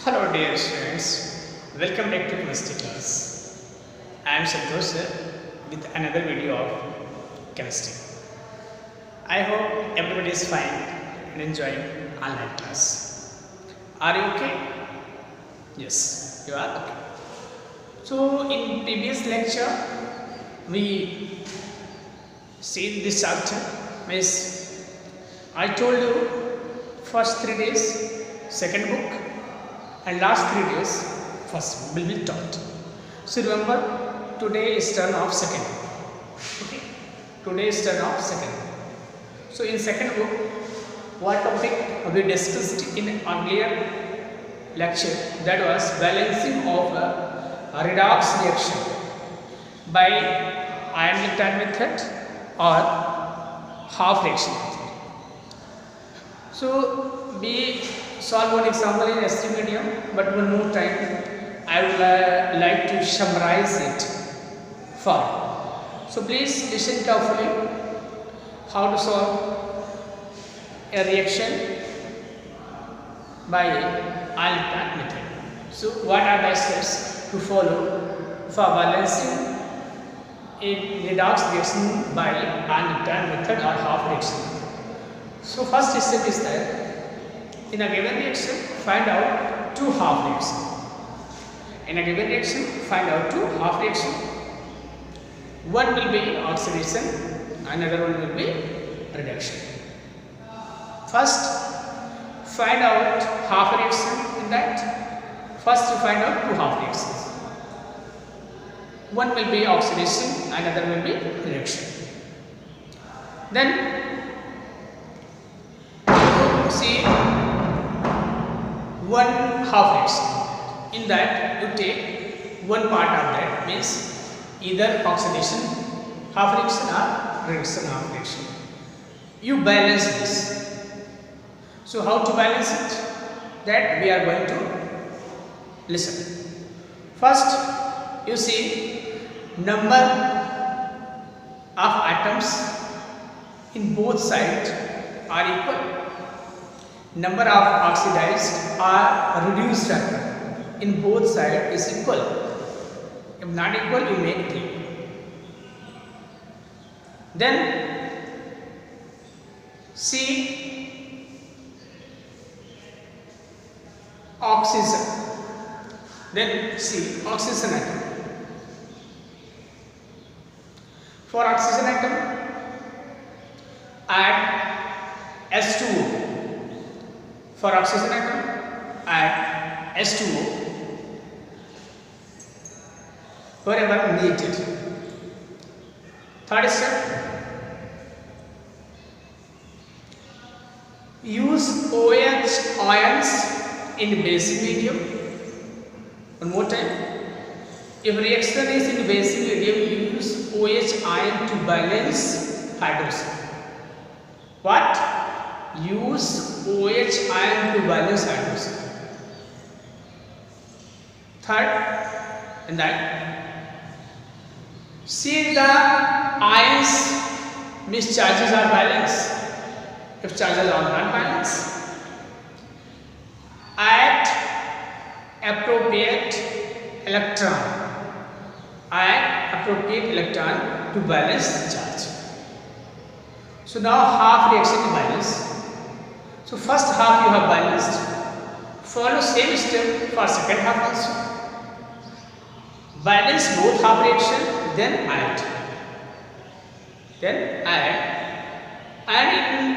Hello dear students, welcome back to chemistry class. I am Santosh sir with another video of chemistry. I hope everybody is fine and enjoying online class. Are you okay? Yes, you are okay. So in previous lecture we see this chapter means I told you first 3 days second book and last 3 days first book will be taught. So remember today is turn of second book. Okay, today is turn of second book. So in second book what topic we discussed in earlier lecture, that was balancing of a redox reaction by ion electron method or half reaction method. So we solve one example in ST medium, but one more time I would like to summarize it for you. So please listen carefully how to solve a reaction by ion electron method. So what are the steps to follow for balancing a redox reaction by ion electron method or half reaction? So first step is that in a given reaction find out two half reactions. In a given reaction find out two half reactions. One will be oxidation, another one will be reduction. First find out half reaction in that. First you find out two half reactions. One will be oxidation, another will be reduction. Then see one half reaction. In that you take one part of that, means either oxidation half reaction or reduction half reaction. You balance this. So how to balance it? That we are going to listen. First you see number of atoms in both sides are equal. Number of oxidized or reduced atom in both sides is equal. If not equal, you make 3. Then see oxygen. Then see oxygen atom. For oxygen atom, add H2O. For oxygen atom, add H2O wherever needed. Third step, use OH ions in basic medium. One more time, if reaction is in basic medium, use OH ion to balance hydrogen. What? Use OH ion to balance hydrogen. Third, in that, see the ions means charges are balanced. If charges are not balanced, add appropriate electron. Add appropriate electron to balance the charge. So now half reaction is balanced. So first half you have balanced. Follow same step for second half also. Balance both half reaction, then add. And in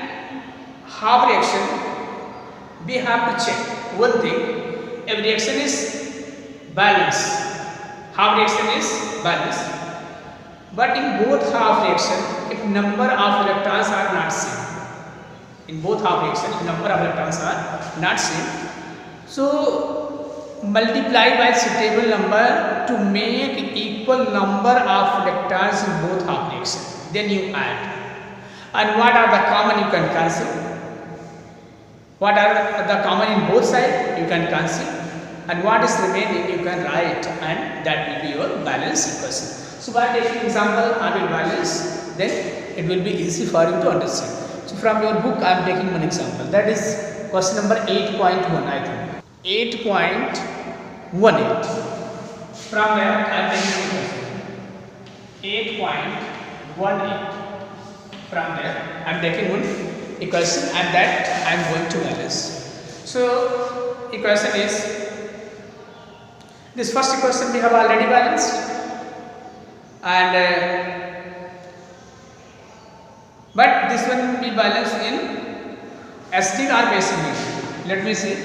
half reaction we have to check one thing. If reaction is balanced, half reaction is balanced. But in both half reaction, if number of electrons are not same. In both half reaction, number of electrons are not same. So multiply by suitable number to make equal number of electrons in both half reaction. Then you add. And what are the common you can cancel? What are the common in both sides? You can cancel. And what is remaining you can write, and that will be your balance equation. So by taking example I will balance, then it will be easy for you to understand. So from your book I am taking one example, that is question number 8.1 I think. 8.18. From there I am taking 8.18. From there I am taking one equation and that I am going to balance. So equation is this first equation we have already balanced, and but this one will be balanced in acidic or basic medium. Let me see.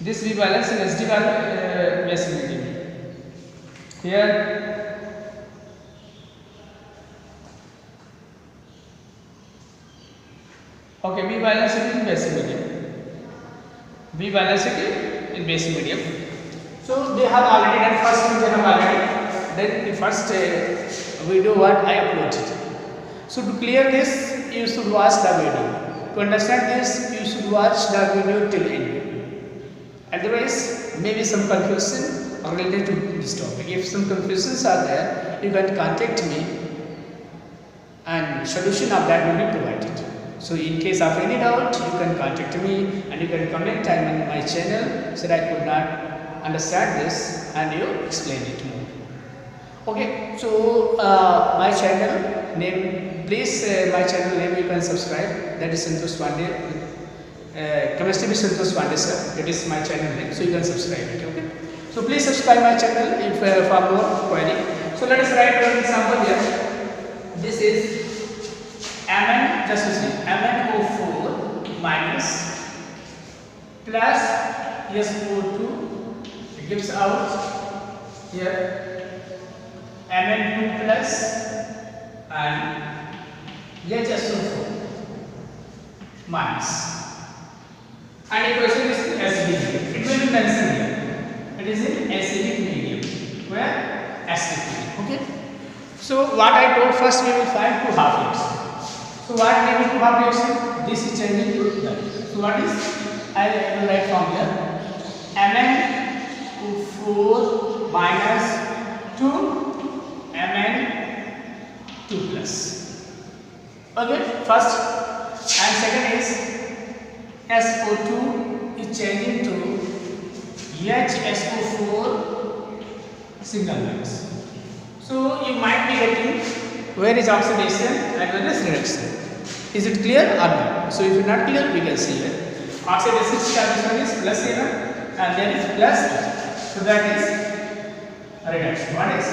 This we balance in acidic or basic medium. Here okay, we balance it in basic medium. We balance it in basic medium. So they have already done first one, they have already then the first video what I uploaded. So to clear this you should watch the video. To understand this you should watch the video till end. Otherwise maybe some confusion related to this topic. If some confusions are there, you can contact me and solution of that will be provided. So in case of any doubt you can contact me and you can comment on my channel. Said I could not understand this and you explain it more. Okay, so my channel name, please my channel name you can subscribe, that is Santosh Pandey, Chemistry with Santosh Pandey sir, that is my channel name, so you can subscribe it. Okay, so please subscribe my channel if for more query. So let us write one example here. This is Mn, just to see, MnO4 minus plus SO2, it gives out here Mn2 plus and HSO4 minus, and equation is acidic. It will be mentioned here. It is in acidic medium. Where? Acidic medium. Okay. So what I told, first we will find two half reaction. So what name is two half reaction? This is changing to that. So what is? I will write from here. Mn4 minus 2 Mn2 plus. Okay, first, and second is SO2 is changing to HSO4 single bonds. So you might be getting where is oxidation and where is reduction. Is it clear or not? So if it is not clear, we can see here. Oxidation charge is plus here and then is plus. So that is reduction. What is?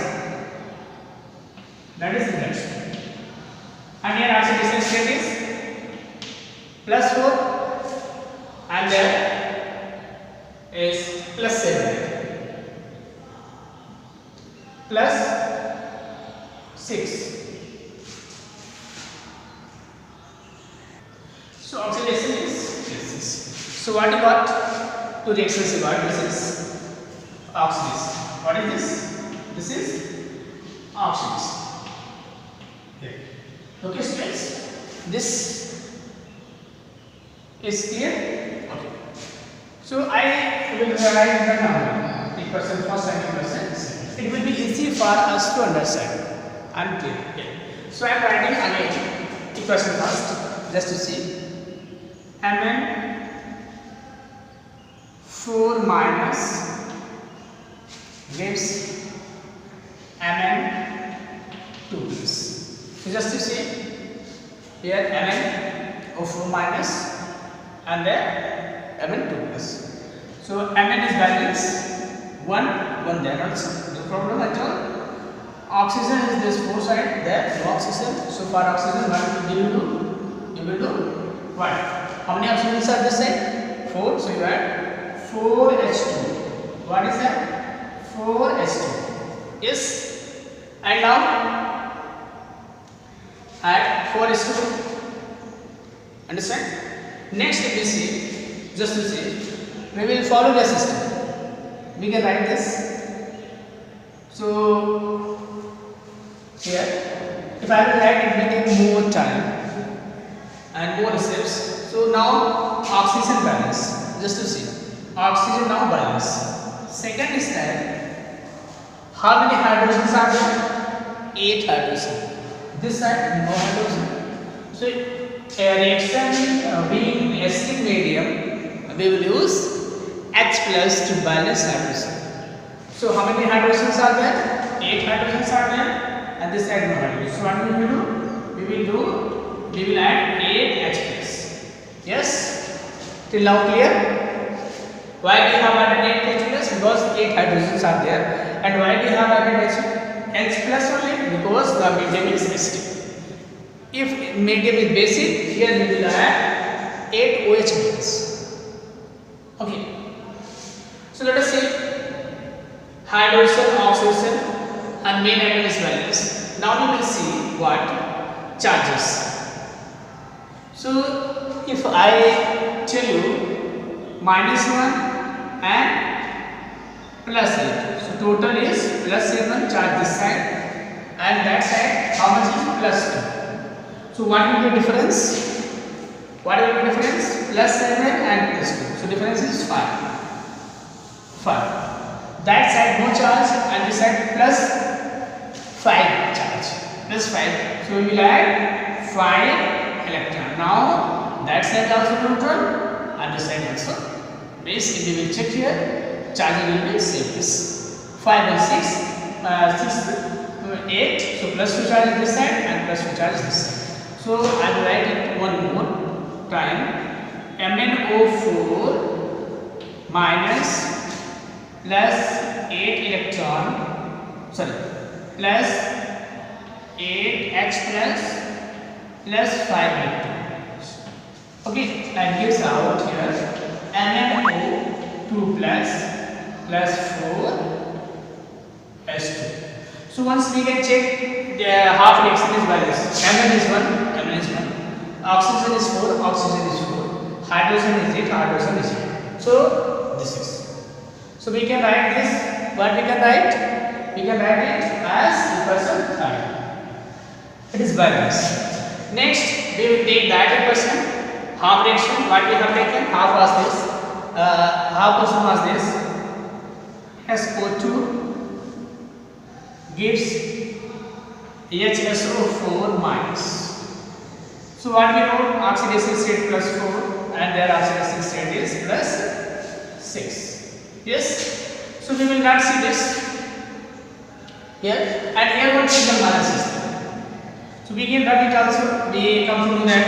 That is reduction. And here oxidation state is plus 4 and there is plus 7 plus 6. So oxidation is this. So what you got? Two reactions you got. This is oxidation. What is this? This is oxidation. Okay. Okay, students. This is clear. Okay. So I will write the number. Equation first and equation second. It will be easy for us to understand. I'm clear. Okay. So I am writing again equation first, just to see. Mn4 minus gives Mn2 plus. So just to see here Mn4 minus and then Mn2 plus. So Mn is balanced 1 there also, no problem at all. Oxygen is this 4 side, there no oxygen. So for oxygen what you will do what? How many oxygens are this side? 4. So you add 4H2. What is that? 4H2. Yes. And now add 4H2. Understand? Next if we see, just to see, we will follow the system. We can write this. So here, if I will write, it will take more time and more steps. So now oxygen balance, just to see, oxygen now balance. Second is that how many hydrogens are there? 8 hydrogens. This side no hydrogen. So a reaction being acidic medium, we will use H plus to balance hydrogen. So how many hydrogens are there? 8 hydrogens are there, and this side no hydrogen. So what we will do? We will add 8 H plus. Yes? Till now clear? Why we have added 8 H plus? Because 8 hydrogens are there. And why we have added H plus only? Because the medium is acidic. If medium is basic, here we will add 8 OH bonds. Okay. So let us see hydrogen, oxygen, and main atom is balanced. Now we will see what charges. So if I tell you -1 and +8, so total is +7 charge this side, and that side how much is +2. So what will be the difference? What will be the difference? +7 and +2. So difference is 5. 5. That side no charge, and this side +5 charge. +5. So we will add 5 electron. Now that side also neutral, and this side also base. If we will check here, charging will be same as 5 and 6, 8. So +2 charge is this side and +2 charge is this side. So I will write it one more time. MnO4 minus plus 8 electron, sorry, plus 8H plus 5 electrons. Okay, that gives out here MnO2 plus 4S2. So once we can check the half reaction is balanced. Mn is 1, oxygen is 4, oxygen is 4, hydrogen is 8, hydrogen is 8. So this is. So we can write this. What we can write? We can write it as equation 5. It is balanced. Next, we will take that equation. Half reaction. What we have taken? Half was this. Half portion was this. SO2 gives HSO4 minus. So what we know? Oxidation state +4, and their oxidation state is +6. Yes. So we will not see this here, and here one single minus is there. So we can write it also. We come to know that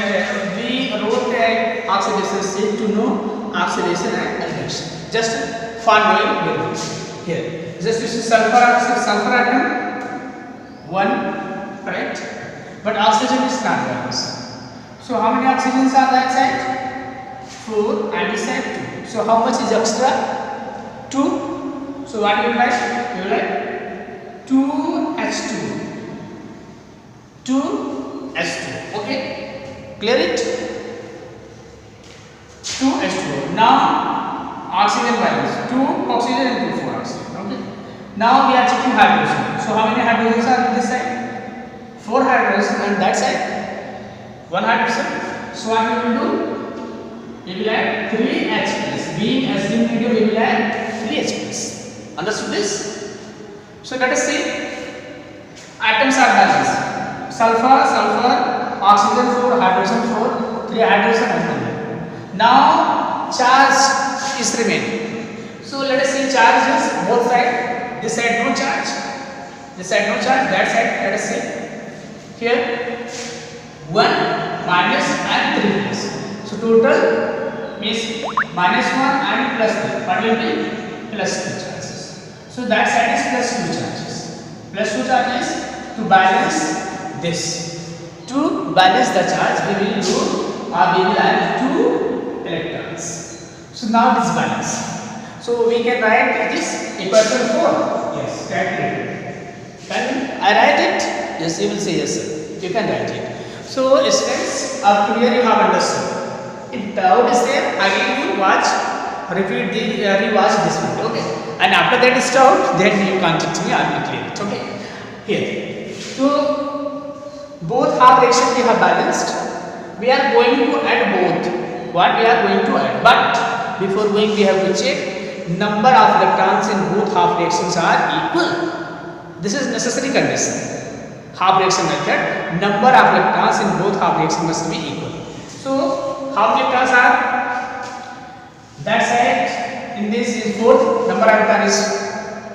we wrote oxidation state to know oxidation and reduction. Just for knowing here. Just this is sulfur atom 1, correct? But oxygen is not balanced. So how many oxygens are that side? 4, and this side 2. So how much is extra? 2. So what you will write? You will write 2H2. 2H2. Okay? Clear it? 2H2. Now oxygen balance. 2 oxygen and 2 oxygen. Okay? Now we are checking hydrogen. So how many hydrogens are on this side? 4 hydrogens, and that side 1 hydrogen. So what we will do? We will add 3H plus. Being acidic medium, we will add 3H plus. Understood this? So let us see. Atoms are balanced. Sulfur, oxygen 4, hydrogen 4, 3 hydrogen and 1. Now charge is remaining. So let us see charges both sides. This side no charge, this side no charge, that side let us see. Here 1 minus and 3 plus. So total means -1 and +3. What will be? +2 charges. So that side is +2 charges. +2 charges to balance this. To balance the charge, we will do we will add 2 electrons. So now it is balanced. So we can write this equation 4. Yes, calculate it. Can I write it? Yes, you will say yes, sir. You can write it. So students, up to here you have understood. If doubt is there, again you watch, rewatch this video. Okay. And after that is doubt, then you contact me. I will clear it. Okay. Here. So both half reaction we have balanced. We are going to add both. What we are going to add, but before going we have to check number of electrons in both half reactions are equal. This is necessary condition. Half reaction method, number of electrons in both half reactions must be equal. So half electrons are that side in this is fourth number of return is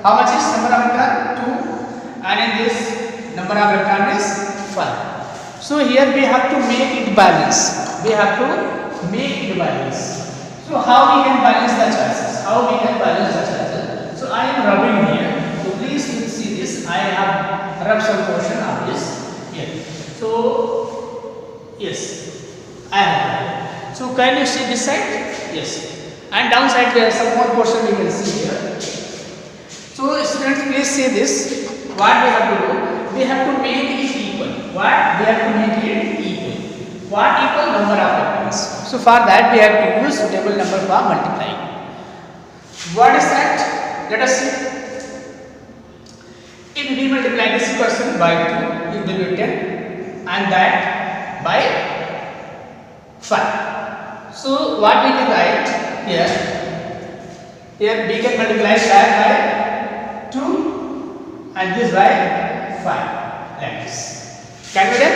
how much is number of return 2, and in this number of return is 5. So here we have to make it balance. We have to make it balance. So how we can balance the choices? How we can balance the choices? So I am rubbing here. So please see this. I have rubbed some portion of this here. So yes, I have. So can you see this side? Yes. And downside there some more portion we can see here. So students, please see this. What we have to do? We have to make it equal. What? We have to make it equal. What? Equal number of returns. So for that we have to use suitable number for multiplying. What is that? Let us see. If we multiply this person by 2, it will be 10, and that by 5. So what we can write here? Here we can multiply that by 2 and this by 5, like this. Can we do?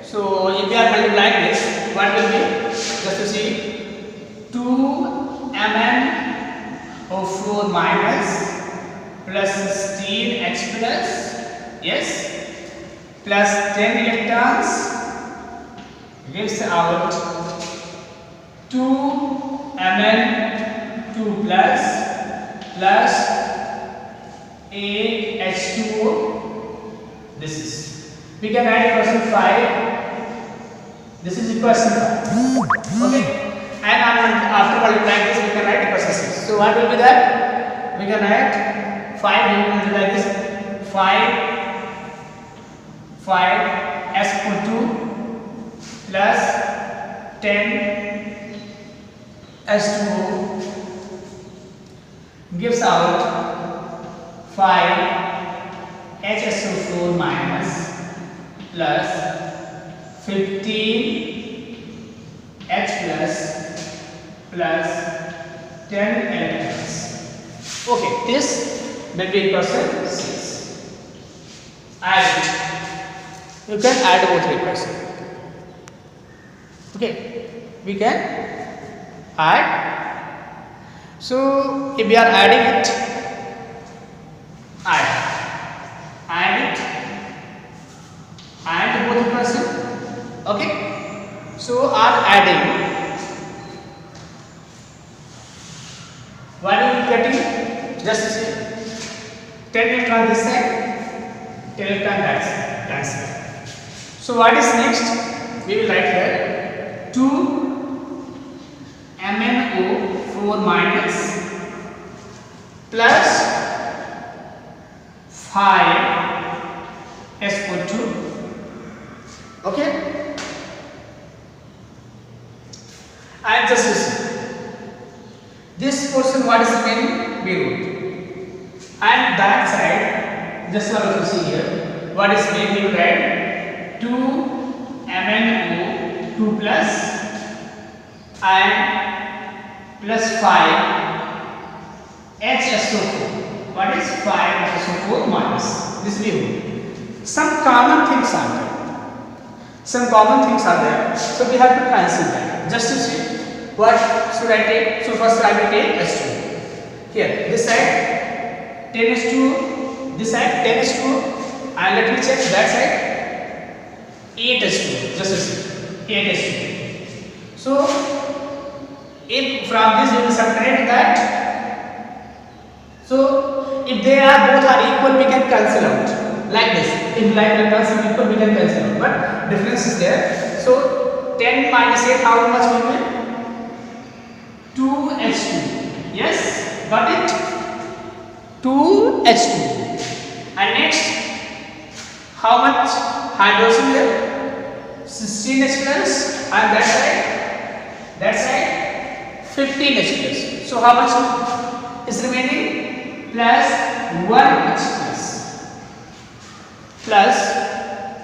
So if we are multiplying this, what will be? Just to see, 2 MnO4 minus plus 16 H plus, yes, plus 10 electrons gives out 2 Mn2 plus 8 H2O. This is, we can write equation 5. This is equation 5. Okay, and after multiplying this we can write equation 6. So what will be that? We can write 5, we will multiply this 5 S equal to plus 10 S2O gives out 5 HSO4 minus plus 15 H plus 10 electrons. Okay, this will be equation 6. Add it. You can add both equations. Okay, we can add. So if we are adding it, add it, add both equations. Okay, so are adding. What are you getting? Just see, 10 electron this side, 10 electron that side. So what is next? We will write here 2 MnO4 minus plus 5 SO2. Okay, and just listen. This portion what is remaining? B root. And that side, just also see here, what is remaining? We will write 2 MnO2 plus and plus 5 HSO4. What is 5 HSO4 minus? This will be. Some common things are there. So we have to cancel that. Just to see, what should I take? So first I will take S2. Here, this side 10 S2, this side 10 S2, and let me check that side 8 S2. Just to see, 8 S2. So if from this we will subtract that. So if they are both are equal, we can cancel out like this. If like electrons are equal, we can cancel out, but difference is there. So 10 minus 8, how much will be? 2H2. Yes, got it? 2H2. And next, how much hydrogen there? 16H plus, and that side 15H plus. So how much is remaining? Plus 1H plus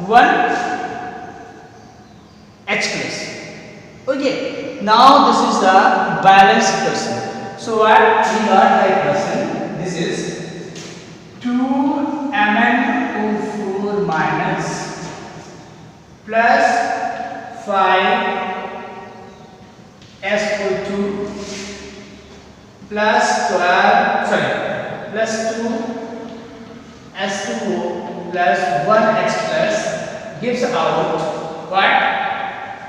1H plus. Okay, now this is the balanced equation. So what we got the equation? This is 2 MnO4 minus plus 5 SO2 plus 12, sorry, plus 2 S2O plus 1H plus gives out what?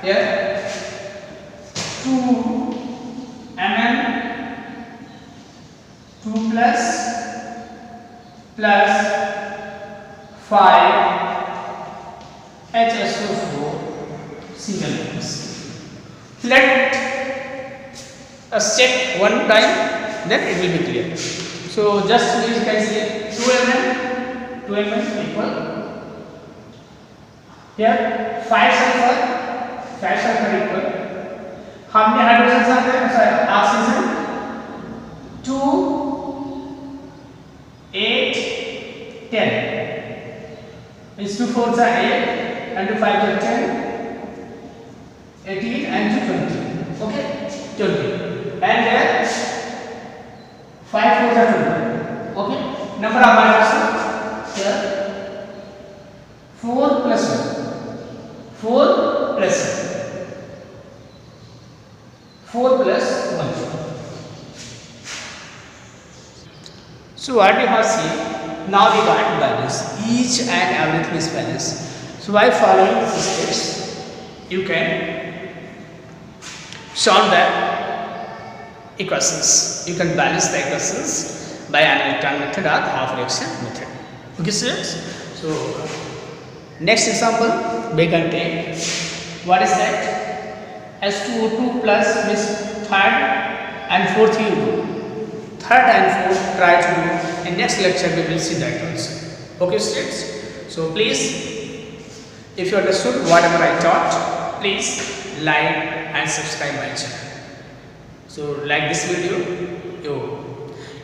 Here 2 mm 2 plus 5 HSO4 single bonds. Let us check one time, then it will be clear. So just you can see 2 mm equal here 5 sulfur equal how many hydrogens are there? Sorry, oxygen 2 8 10 means 2 4s are 8 and 2 5s are 10 18 and 2 20. Okay, 20 and here 5 4s are 20. Okay, number of hydrogens here 4 plus 1 4 plus 1. So what you have seen, now we got balance, each and everything is balanced. So by following these steps you can solve the equations. You can balance the equations by analytic method or half reaction method. Okay students, so next example we can take, what is that? S2O2 plus means third and fourth you do. Third and fourth try to do. In next lecture we will see that also. Okay students, so please, if you understood whatever I taught, please like and subscribe my channel. So like this video,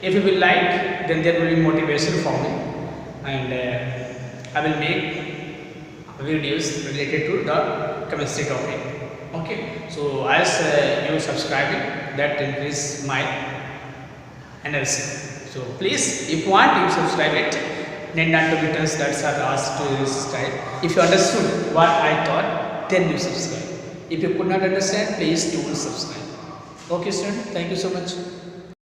if you will like, then there will be motivation for me, and I will make videos related to the chemistry topic. Okay, so as you subscribing, that increase my energy. So please, if you want, you subscribe it. Need not to be turns that are asked to subscribe. If you understood what I taught, then you subscribe. If you could not understand, please do subscribe. Okay student, thank you so much.